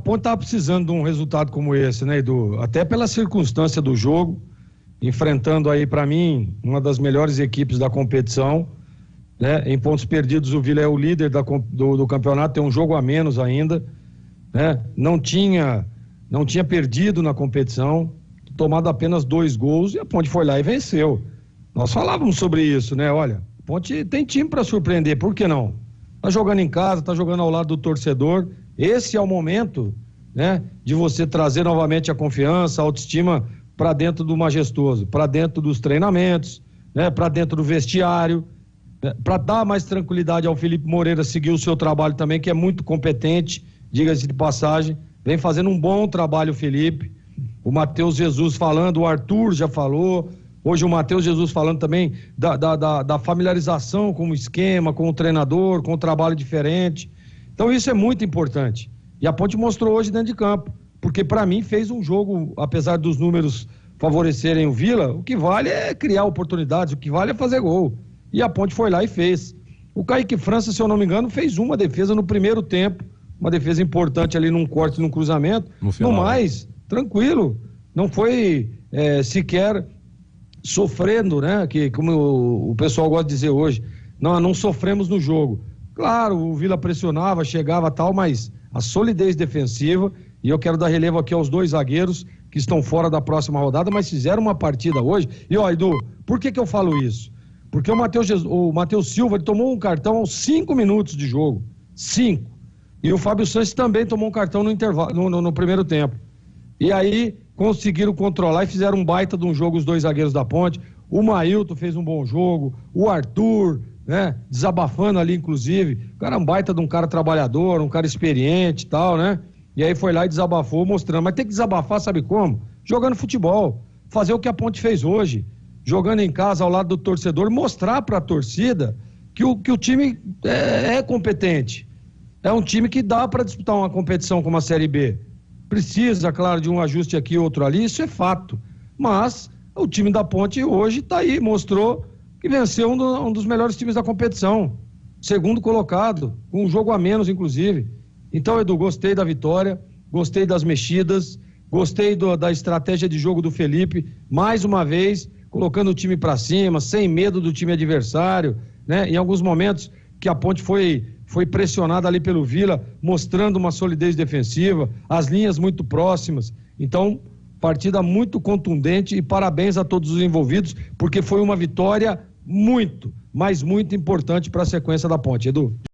Ponte estava precisando de um resultado como esse, né, Edu? Até pela circunstância do jogo, enfrentando aí, para mim, uma das melhores equipes da competição, né? Em pontos perdidos, o Vila é o líder do campeonato, tem um jogo a menos ainda, né? Não tinha perdido na competição, tomado apenas 2 gols, e a Ponte foi lá e venceu. Nós falávamos sobre isso, né? Olha, a Ponte tem time para surpreender, por que não? Tá jogando em casa, tá jogando ao lado do torcedor. Esse é o momento, né, de você trazer novamente a confiança, a autoestima para dentro do Majestoso, para dentro dos treinamentos, né, para dentro do vestiário, né, para dar mais tranquilidade ao Felipe Moreira seguir o seu trabalho também, que é muito competente, diga-se de passagem, vem fazendo um bom trabalho o Felipe. O Matheus Jesus falando, o Arthur já falou, hoje o Matheus Jesus falando também da familiarização com o esquema, com o treinador, com o trabalho diferente. Então isso é muito importante. E a Ponte mostrou hoje dentro de campo, porque para mim fez um jogo, apesar dos números favorecerem o Vila, o que vale é criar oportunidades, o que vale é fazer gol. E a Ponte foi lá e fez. O Kaique França, se eu não me engano, fez uma defesa no primeiro tempo, uma defesa importante ali num corte, num cruzamento. No mais, tranquilo, não foi sequer sofrendo, né? Que, como o pessoal gosta de dizer hoje, não sofremos no jogo. Claro, o Vila pressionava, chegava tal, mas a solidez defensiva, e eu quero dar relevo aqui aos 2 zagueiros que estão fora da próxima rodada, mas fizeram uma partida hoje. E ó, Edu, por que eu falo isso? Porque o Matheus Silva, ele tomou um cartão aos 5 minutos de jogo. 5. E o Fábio Sanches também tomou um cartão no intervalo, no primeiro tempo. E aí conseguiram controlar e fizeram um baita de um jogo os 2 zagueiros da Ponte. O Mailton fez um bom jogo, o Arthur, né, desabafando ali, inclusive. O cara é um baita de um cara trabalhador, um cara experiente e tal, né? E aí foi lá e desabafou, mostrando. Mas tem que desabafar, sabe como? Jogando futebol. Fazer o que a Ponte fez hoje. Jogando em casa, ao lado do torcedor, mostrar para a torcida que o time é competente. É um time que dá para disputar uma competição como a Série B. Precisa, claro, de um ajuste aqui, outro ali, isso é fato. Mas o time da Ponte hoje está aí, mostrou que venceu um dos melhores times da competição, segundo colocado, com um jogo a menos, inclusive. Então, Edu, gostei da vitória, gostei das mexidas, gostei da estratégia de jogo do Felipe, mais uma vez, colocando o time para cima, sem medo do time adversário, né? Em alguns momentos que a Ponte foi pressionada ali pelo Vila, mostrando uma solidez defensiva, as linhas muito próximas. Então, partida muito contundente e parabéns a todos os envolvidos, porque foi uma vitória muito, mas muito importante para a sequência da Ponte, Edu.